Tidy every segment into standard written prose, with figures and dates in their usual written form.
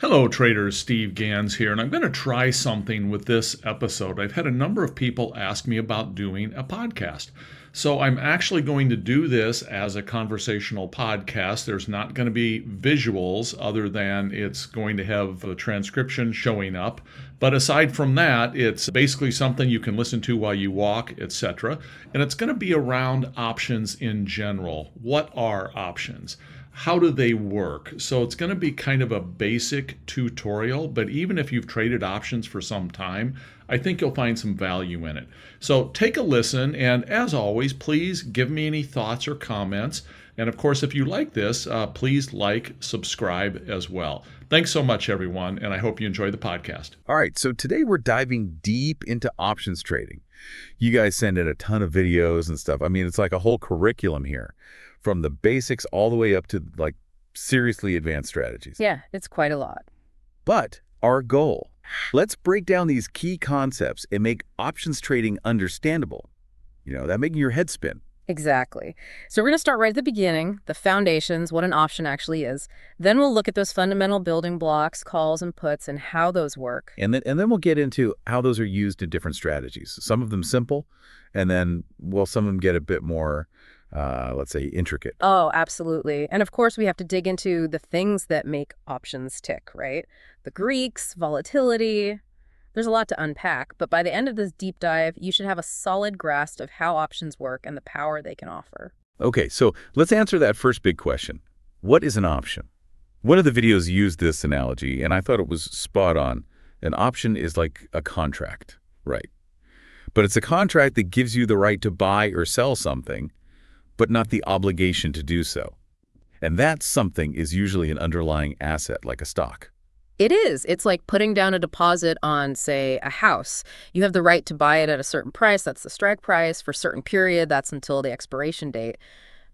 Hello, traders. Steve Gans here, and I'm going to try something with this episode. I've had a number of people ask me about doing a podcast. So I'm actually going to do this as a conversational podcast. There's not going to be visuals other than it's going to have a transcription showing up. But aside from that, it's basically something you can listen to while you walk, etc. And it's going to be around options in general. What are options? How do they work? So it's going to be kind of a basic tutorial, but even if you've traded options for some time, I think you'll find some value in it. So take a listen, and as always, please give me any thoughts or comments. And of course, if you like this, please like, subscribe as well. Thanks so much, everyone, and I hope you enjoy the podcast. All right, so today we're diving deep into options trading. You guys send in a ton of videos and stuff. I mean, it's like a whole curriculum here, from the basics all the way up to like seriously advanced strategies. Yeah, it's quite a lot. But our goal, let's break down these key concepts and make options trading understandable. That making your head spin. Exactly. So we're going to start right at the beginning, the foundations, what an option actually is. Then we'll look at those fundamental building blocks, calls and puts, and how those work. And then we'll get into how those are used in different strategies. Some of them simple, and then, some of them get a bit more, let's say, intricate. Oh, absolutely. And of course, we have to dig into the things that make options tick, right? The Greeks, volatility. There's a lot to unpack, but by the end of this deep dive, you should have a solid grasp of how options work and the power they can offer. Okay, so let's answer that first big question. What is an option? One of the videos used this analogy, and I thought it was spot on. An option is like a contract, right? But it's a contract that gives you the right to buy or sell something, but not the obligation to do so. And that something is usually an underlying asset, like a stock. It is. It's like putting down a deposit on, say, a house. You have the right to buy it at a certain price. That's the strike price. For a certain period, that's until the expiration date.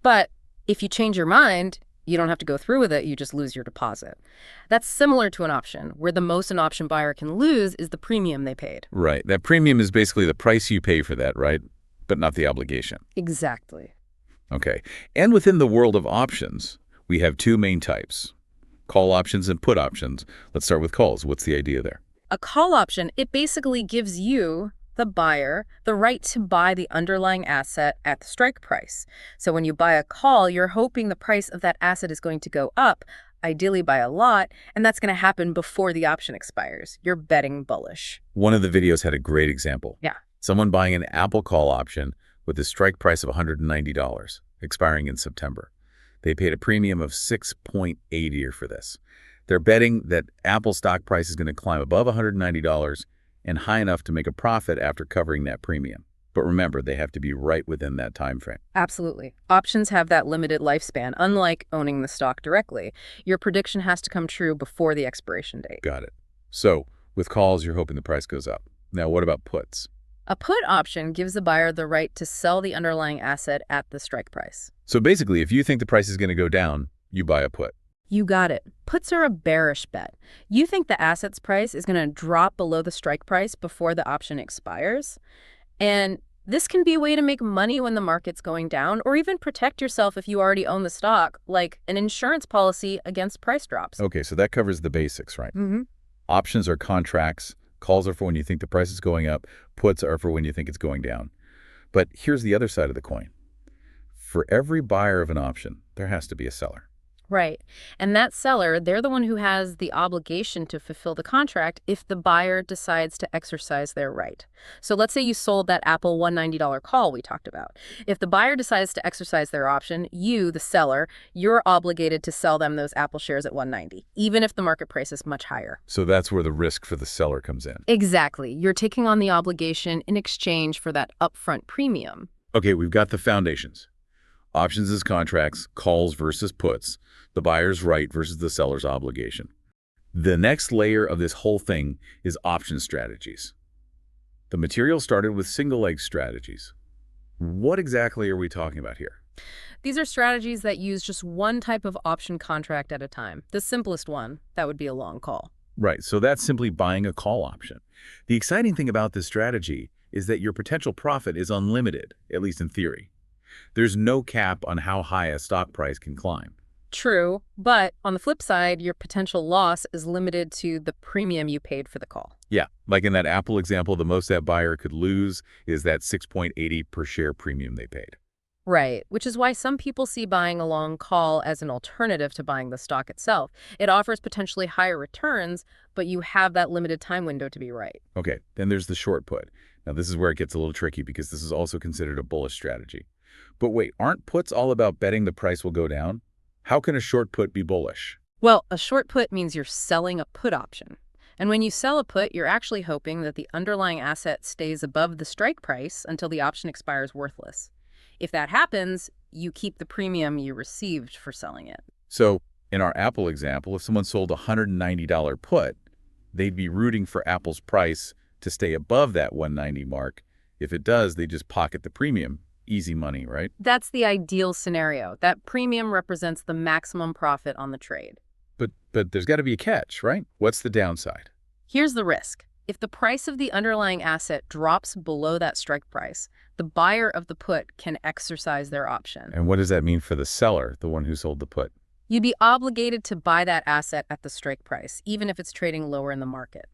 But if you change your mind, you don't have to go through with it. You just lose your deposit. That's similar to an option, where the most an option buyer can lose is the premium they paid. Right. That premium is basically the price you pay for that, right? But not the obligation. Exactly. Okay. And within the world of options, we have two main types. Call options and put options. Let's start with calls. What's the idea there? A call option, it basically gives you, the buyer, the right to buy the underlying asset at the strike price. So when you buy a call, you're hoping the price of that asset is going to go up, ideally by a lot, and that's going to happen before the option expires. You're betting bullish. One of the videos had a great example. Yeah. Someone buying an Apple call option with a strike price of $190, expiring in September. They paid a premium of $6.80 for this. They're betting that Apple stock price is going to climb above $190 and high enough to make a profit after covering that premium. But remember, they have to be right within that time frame. Absolutely. Options have that limited lifespan, unlike owning the stock directly. Your prediction has to come true before the expiration date. Got it. So with calls, you're hoping the price goes up. Now, what about puts? A put option gives the buyer the right to sell the underlying asset at the strike price. So basically, if you think the price is going to go down, you buy a put. You got it. Puts are a bearish bet. You think the asset's price is going to drop below the strike price before the option expires. And this can be a way to make money when the market's going down, or even protect yourself if you already own the stock, like an insurance policy against price drops. Okay, so that covers the basics, right? Mm-hmm. Options are contracts. Calls are for when you think the price is going up. Puts are for when you think it's going down. But here's the other side of the coin. For every buyer of an option, there has to be a seller. Right. And that seller, they're the one who has the obligation to fulfill the contract if the buyer decides to exercise their right. So let's say you sold that Apple $190 call we talked about. If the buyer decides to exercise their option, you, the seller, you're obligated to sell them those Apple shares at $190, even if the market price is much higher. So that's where the risk for the seller comes in. Exactly. You're taking on the obligation in exchange for that upfront premium. Okay, we've got the foundations. Options is contracts, calls versus puts, the buyer's right versus the seller's obligation. The next layer of this whole thing is option strategies. The material started with single leg strategies. What exactly are we talking about here? These are strategies that use just one type of option contract at a time. The simplest one, that would be a long call. Right, so that's simply buying a call option. The exciting thing about this strategy is that your potential profit is unlimited, at least in theory. There's no cap on how high a stock price can climb. True, but on the flip side, your potential loss is limited to the premium you paid for the call. Yeah, like in that Apple example, the most that buyer could lose is that 6.80 per share premium they paid. Right, which is why some people see buying a long call as an alternative to buying the stock itself. It offers potentially higher returns, but you have that limited time window to be right. Okay, then there's the short put. Now, this is where it gets a little tricky because this is also considered a bullish strategy. But wait, aren't puts all about betting the price will go down? How can a short put be bullish? Well, a short put means you're selling a put option. And when you sell a put, you're actually hoping that the underlying asset stays above the strike price until the option expires worthless. If that happens, you keep the premium you received for selling it. So, in our Apple example, if someone sold a $190 put, they'd be rooting for Apple's price to stay above that 190 mark. If it does, they just pocket the premium. Easy money, right? That's the ideal scenario. That premium represents the maximum profit on the trade. But there's got to be a catch, right? What's the downside? Here's the risk. If the price of the underlying asset drops below that strike price, the buyer of the put can exercise their option. And what does that mean for the seller, the one who sold the put? You'd be obligated to buy that asset at the strike price, even if it's trading lower in the market.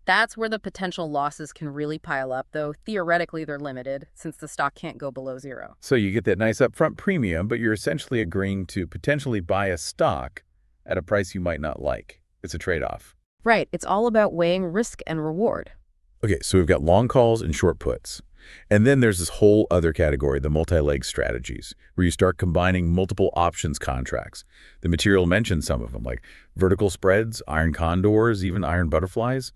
That's where the potential losses can really pile up, though theoretically they're limited, since the stock can't go below zero. So you get that nice upfront premium, but you're essentially agreeing to potentially buy a stock at a price you might not like. It's a trade-off. Right, it's all about weighing risk and reward. Okay, so we've got long calls and short puts. And then there's this whole other category, the multi-leg strategies, where you start combining multiple options contracts. The material mentions some of them, like vertical spreads, iron condors, even iron butterflies.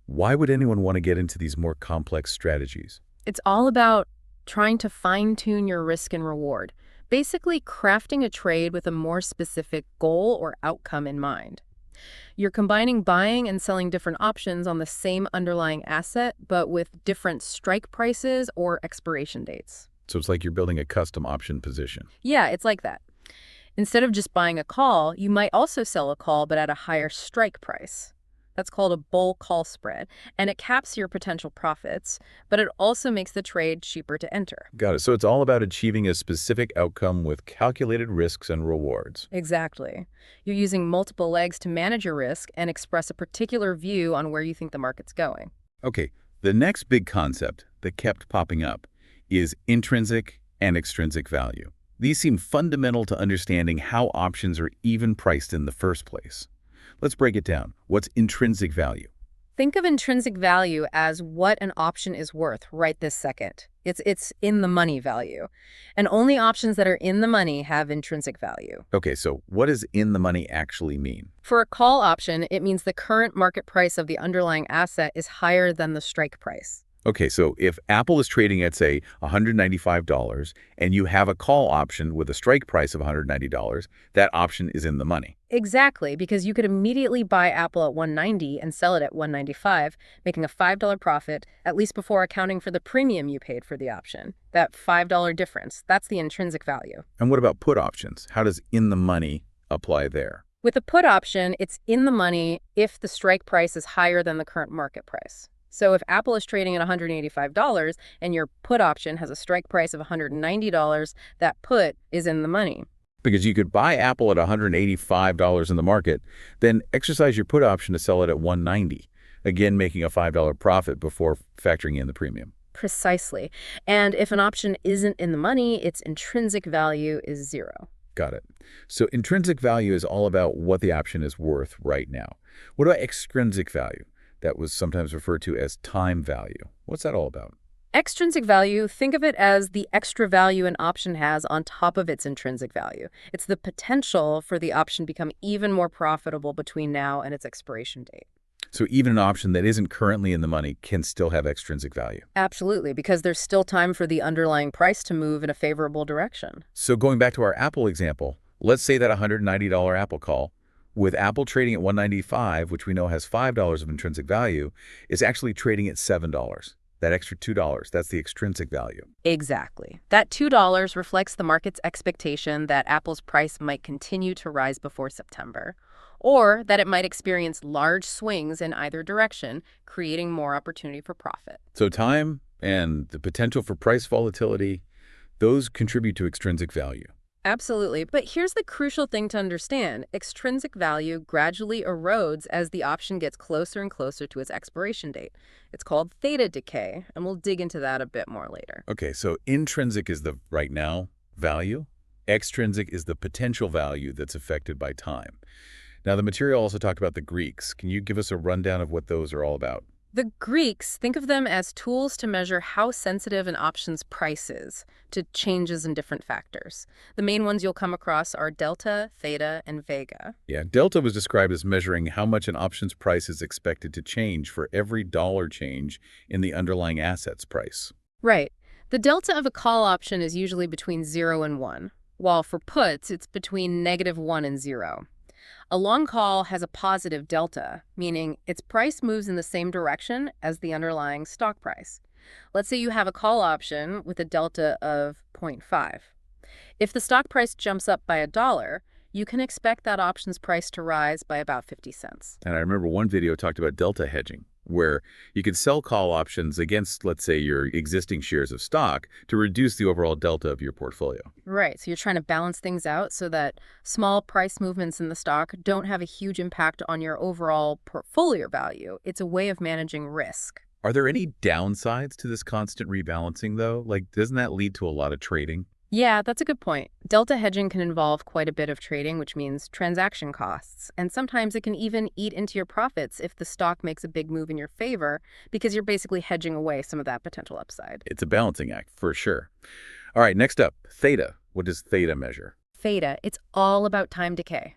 Why would anyone want to get into these more complex strategies? It's all about trying to fine-tune your risk and reward, basically crafting a trade with a more specific goal or outcome in mind. You're combining buying and selling different options on the same underlying asset, but with different strike prices or expiration dates. So it's like you're building a custom option position. Yeah, it's like that. Instead of just buying a call, you might also sell a call, but at a higher strike price. That's called a bull call spread, and it caps your potential profits, but it also makes the trade cheaper to enter. Got it. So it's all about achieving a specific outcome with calculated risks and rewards. Exactly. You're using multiple legs to manage your risk and express a particular view on where you think the market's going. Okay, the next big concept that kept popping up is intrinsic and extrinsic value. These seem fundamental to understanding how options are even priced in the first place. Let's break it down. What's intrinsic value? Think of intrinsic value as what an option is worth right this second. It's in the money value. And only options that are in the money have intrinsic value. Okay, so what does in the money actually mean? For a call option, it means the current market price of the underlying asset is higher than the strike price. Okay, so if Apple is trading at, say, $195 and you have a call option with a strike price of $190, that option is in the money. Exactly, because you could immediately buy Apple at $190 and sell it at $195, making a $5 profit, at least before accounting for the premium you paid for the option. That $5 difference, that's the intrinsic value. And what about put options? How does in the money apply there? With a put option, it's in the money if the strike price is higher than the current market price. So if Apple is trading at $185 and your put option has a strike price of $190, that put is in the money. Because you could buy Apple at $185 in the market, then exercise your put option to sell it at $190, again making a $5 profit before factoring in the premium. Precisely. And if an option isn't in the money, its intrinsic value is zero. Got it. So intrinsic value is all about what the option is worth right now. What about extrinsic value? That was sometimes referred to as time value. What's that all about? Extrinsic value, think of it as the extra value an option has on top of its intrinsic value. It's the potential for the option to become even more profitable between now and its expiration date. So even an option that isn't currently in the money can still have extrinsic value. Absolutely, because there's still time for the underlying price to move in a favorable direction. So going back to our Apple example, let's say that $190 Apple call, with Apple trading at $195, which we know has $5 of intrinsic value, is actually trading at $7. That extra $2, that's the extrinsic value. Exactly. That $2 reflects the market's expectation that Apple's price might continue to rise before September, or that it might experience large swings in either direction, creating more opportunity for profit. So time and the potential for price volatility, those contribute to extrinsic value. Absolutely. But here's the crucial thing to understand. Extrinsic value gradually erodes as the option gets closer and closer to its expiration date. It's called theta decay, and we'll dig into that a bit more later. Okay, so intrinsic is the right now value. Extrinsic is the potential value that's affected by time. Now, the material also talked about the Greeks. Can you give us a rundown of what those are all about? The Greeks, think of them as tools to measure how sensitive an option's price is to changes in different factors. The main ones you'll come across are delta, theta, and vega. Yeah, delta was described as measuring how much an option's price is expected to change for every dollar change in the underlying asset's price. Right. The delta of a call option is usually between 0 and 1, while for puts, it's between -1 and 0. A long call has a positive delta, meaning its price moves in the same direction as the underlying stock price. Let's say you have a call option with a delta of 0.5. If the stock price jumps up by $1, you can expect that option's price to rise by about 50 cents. And I remember one video talked about delta hedging, where you could sell call options against, let's say, your existing shares of stock to reduce the overall delta of your portfolio. Right, so you're trying to balance things out so that small price movements in the stock don't have a huge impact on your overall portfolio value. It's a way of managing risk. Are there any downsides to this constant rebalancing, though? Like, doesn't that lead to a lot of trading? Yeah, that's a good point. Delta hedging can involve quite a bit of trading, which means transaction costs. And sometimes it can even eat into your profits if the stock makes a big move in your favor, because you're basically hedging away some of that potential upside. It's a balancing act, for sure. All right, next up, theta. What does theta measure? Theta, it's all about time decay.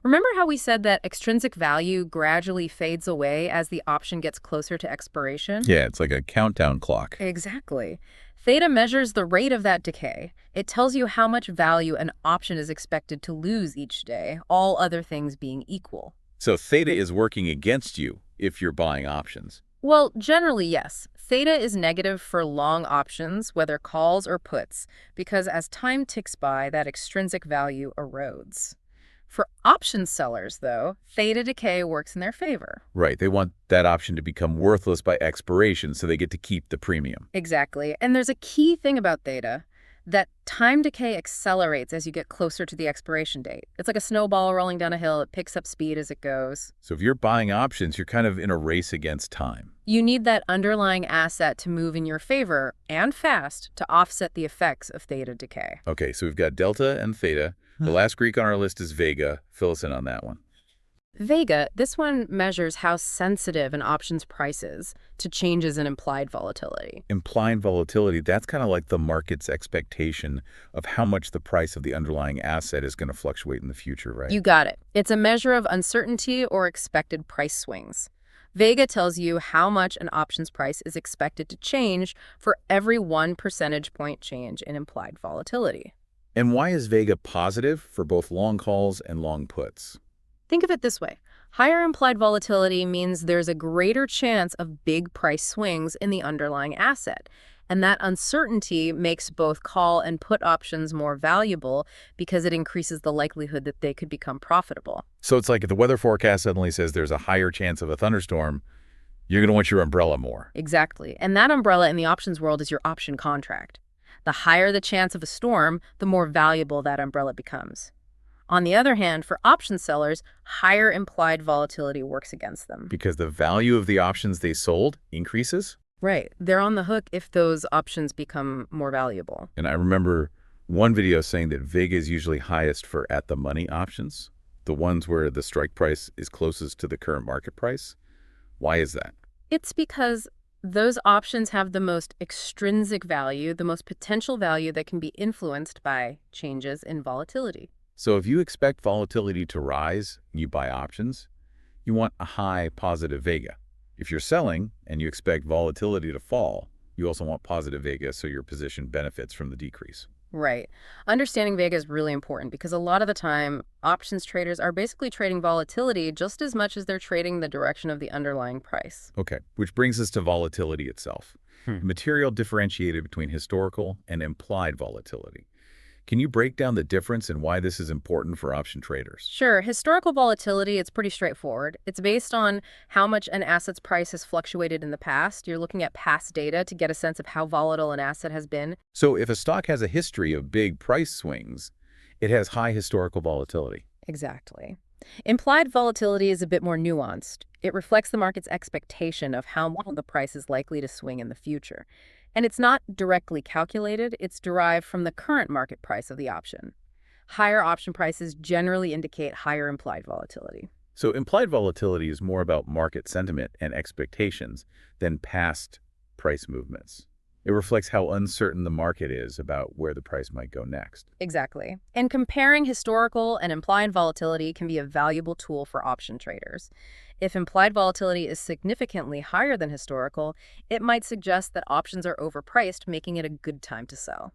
Remember how we said that extrinsic value gradually fades away as the option gets closer to expiration? Yeah, it's like a countdown clock. Exactly. Theta measures the rate of that decay. It tells you how much value an option is expected to lose each day, all other things being equal. So theta is working against you if you're buying options. Well, generally, yes. Theta is negative for long options, whether calls or puts, because as time ticks by, that extrinsic value erodes. For option sellers, though, theta decay works in their favor. Right, they want that option to become worthless by expiration, so they get to keep the premium. Exactly. And there's a key thing about theta, that time decay accelerates as you get closer to the expiration date. It's like a snowball rolling down a hill. It picks up speed as it goes. So if you're buying options, you're kind of in a race against time. You need that underlying asset to move in your favor and fast to offset the effects of theta decay. Okay, so we've got delta and theta. The last Greek on our list is vega. Fill us in on that one. Vega, this one measures how sensitive an option's price is to changes in implied volatility. Implied volatility, that's kind of like the market's expectation of how much the price of the underlying asset is going to fluctuate in the future, right? You got it. It's a measure of uncertainty or expected price swings. Vega tells you how much an option's price is expected to change for every 1 percentage point change in implied volatility. And why is vega positive for both long calls and long puts? Think of it this way. Higher implied volatility means there's a greater chance of big price swings in the underlying asset. And that uncertainty makes both call and put options more valuable because it increases the likelihood that they could become profitable. So it's like if the weather forecast suddenly says there's a higher chance of a thunderstorm, you're going to want your umbrella more. Exactly. And that umbrella in the options world is your option contract. The higher the chance of a storm, the more valuable that umbrella becomes. On the other hand, for option sellers, higher implied volatility works against them. Because the value of the options they sold increases? Right. They're on the hook if those options become more valuable. And I remember one video saying that vega is usually highest for at-the-money options, the ones where the strike price is closest to the current market price. Why is that? It's because those options have the most extrinsic value, the most potential value that can be influenced by changes in volatility. So if you expect volatility to rise, you buy options, you want a high positive vega. If you're selling and you expect volatility to fall, you also want positive vega so your position benefits from the decrease. Right. Understanding vega is really important because a lot of the time, options traders are basically trading volatility just as much as they're trading the direction of the underlying price. Okay, which brings us to volatility itself. The material differentiated between historical and implied volatility. Can you break down the difference and why this is important for option traders? Sure, historical volatility, it's pretty straightforward. It's based on how much an asset's price has fluctuated in the past. You're looking at past data to get a sense of how volatile an asset has been. So if a stock has a history of big price swings, it has high historical volatility. Exactly. Implied volatility is a bit more nuanced. It reflects the market's expectation of how much the price is likely to swing in the future. And it's not directly calculated, it's derived from the current market price of the option. Higher option prices generally indicate higher implied volatility. So implied volatility is more about market sentiment and expectations than past price movements. It reflects how uncertain the market is about where the price might go next. Exactly. And comparing historical and implied volatility can be a valuable tool for option traders. If implied volatility is significantly higher than historical, it might suggest that options are overpriced, making it a good time to sell.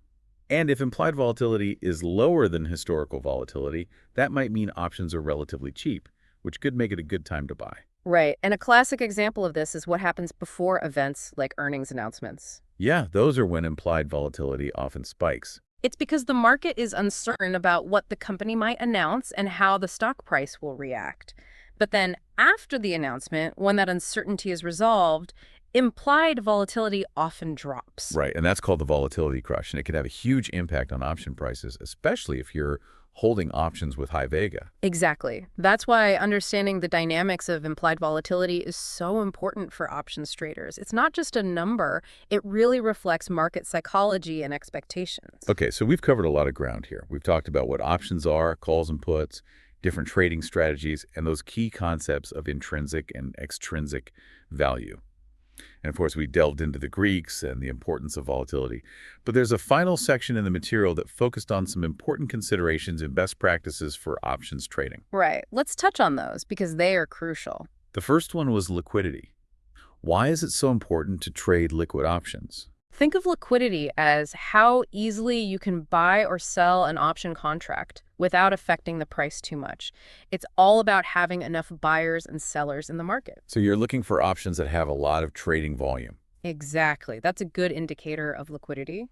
And if implied volatility is lower than historical volatility, that might mean options are relatively cheap, which could make it a good time to buy. Right. And a classic example of this is what happens before events like earnings announcements. Yeah, those are when implied volatility often spikes. It's because the market is uncertain about what the company might announce and how the stock price will react. But then after the announcement, when that uncertainty is resolved, implied volatility often drops. Right, and that's called the volatility crush, and it can have a huge impact on option prices, especially if you're holding options with high vega. Exactly. That's why understanding the dynamics of implied volatility is so important for options traders. It's not just a number, it really reflects market psychology and expectations. Okay, so we've covered a lot of ground here. We've talked about what options are, calls and puts, different trading strategies, and those key concepts of intrinsic and extrinsic value. And of course, we delved into the Greeks and the importance of volatility. But there's a final section in the material that focused on some important considerations and best practices for options trading. Right. Let's touch on those because they are crucial. The first one was liquidity. Why is it so important to trade liquid options? Think of liquidity as how easily you can buy or sell an option contract without affecting the price too much. It's all about having enough buyers and sellers in the market. So you're looking for options that have a lot of trading volume. Exactly. That's a good indicator of liquidity.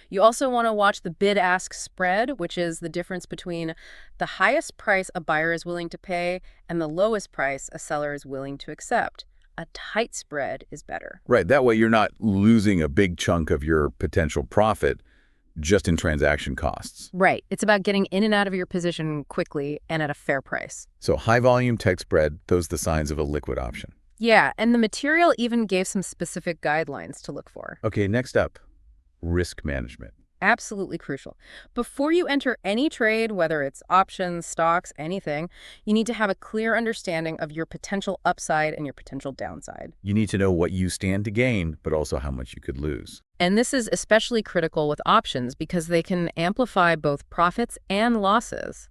You also want to watch the bid-ask spread, which is the difference between the highest price a buyer is willing to pay and the lowest price a seller is willing to accept. A tight spread is better. Right, that way you're not losing a big chunk of your potential profit just in transaction costs. Right. It's about getting in and out of your position quickly and at a fair price. So high volume, tight spread, those are the signs of a liquid option. Yeah, and the material even gave some specific guidelines to look for. Okay, next up, risk management. Absolutely crucial. Before you enter any trade, whether it's options, stocks, anything, you need to have a clear understanding of your potential upside and your potential downside. You need to know what you stand to gain, but also how much you could lose. And this is especially critical with options because they can amplify both profits and losses.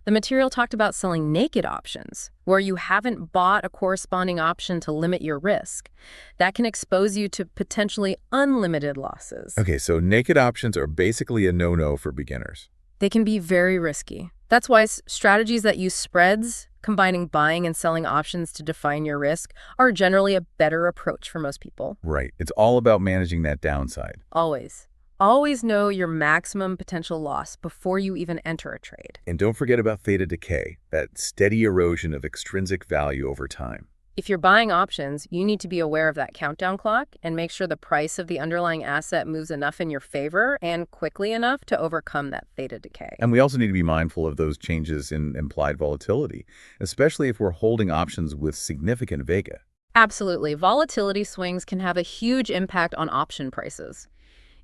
The material talked about selling naked options, where you haven't bought a corresponding option to limit your risk. That can expose you to potentially unlimited losses. Okay, so naked options are basically a no-no for beginners. They can be very risky. That's why strategies that use spreads, combining buying and selling options to define your risk, are generally a better approach for most people. Right, it's all about managing that downside. Always. Always know your maximum potential loss before you even enter a trade. And don't forget about theta decay, that steady erosion of extrinsic value over time. If you're buying options, you need to be aware of that countdown clock and make sure the price of the underlying asset moves enough in your favor and quickly enough to overcome that theta decay. And we also need to be mindful of those changes in implied volatility, especially if we're holding options with significant vega. Absolutely. Volatility swings can have a huge impact on option prices.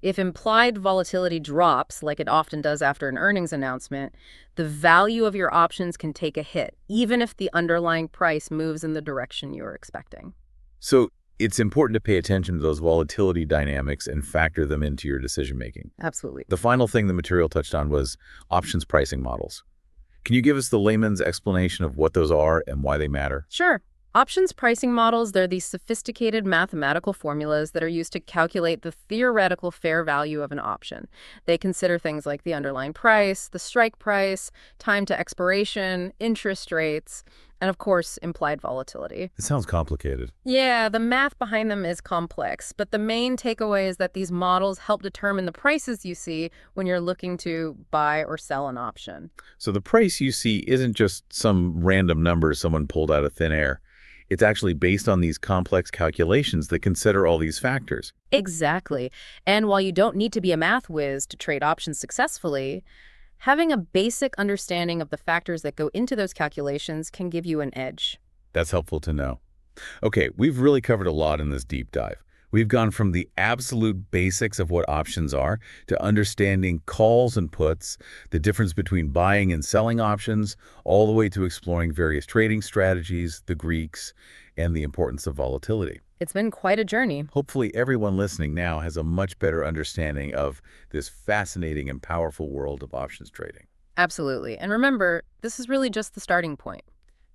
If implied volatility drops, like it often does after an earnings announcement, the value of your options can take a hit, even if the underlying price moves in the direction you're expecting. So it's important to pay attention to those volatility dynamics and factor them into your decision-making. Absolutely. The final thing the material touched on was options pricing models. Can you give us the layman's explanation of what those are and why they matter? Sure. Options pricing models, they're these sophisticated mathematical formulas that are used to calculate the theoretical fair value of an option. They consider things like the underlying price, the strike price, time to expiration, interest rates, and of course, implied volatility. It sounds complicated. Yeah, the math behind them is complex, but the main takeaway is that these models help determine the prices you see when you're looking to buy or sell an option. So the price you see isn't just some random number someone pulled out of thin air. It's actually based on these complex calculations that consider all these factors. Exactly. And while you don't need to be a math whiz to trade options successfully, having a basic understanding of the factors that go into those calculations can give you an edge. That's helpful to know. Okay, we've really covered a lot in this deep dive. We've gone from the absolute basics of what options are to understanding calls and puts, the difference between buying and selling options, all the way to exploring various trading strategies, the Greeks, and the importance of volatility. It's been quite a journey. Hopefully everyone listening now has a much better understanding of this fascinating and powerful world of options trading. Absolutely. And remember, this is really just the starting point.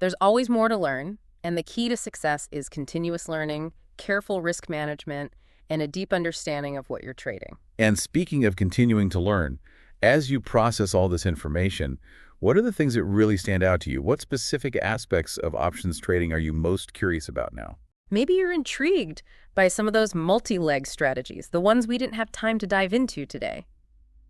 There's always more to learn, and the key to success is continuous learning, careful risk management, and a deep understanding of what you're trading. And speaking of continuing to learn, as you process all this information, what are the things that really stand out to you? What specific aspects of options trading are you most curious about now? Maybe you're intrigued by some of those multi-leg strategies, the ones we didn't have time to dive into today.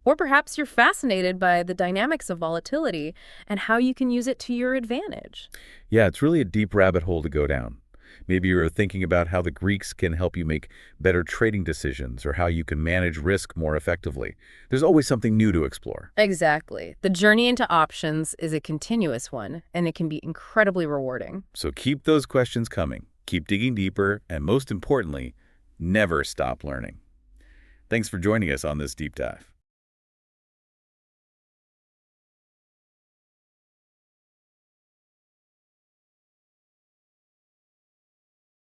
Or perhaps you're fascinated by the dynamics of volatility and how you can use it to your advantage. Yeah, it's really a deep rabbit hole to go down. Maybe you're thinking about how the Greeks can help you make better trading decisions or how you can manage risk more effectively. There's always something new to explore. Exactly. The journey into options is a continuous one, and it can be incredibly rewarding. So keep those questions coming, keep digging deeper, and most importantly, never stop learning. Thanks for joining us on this deep dive.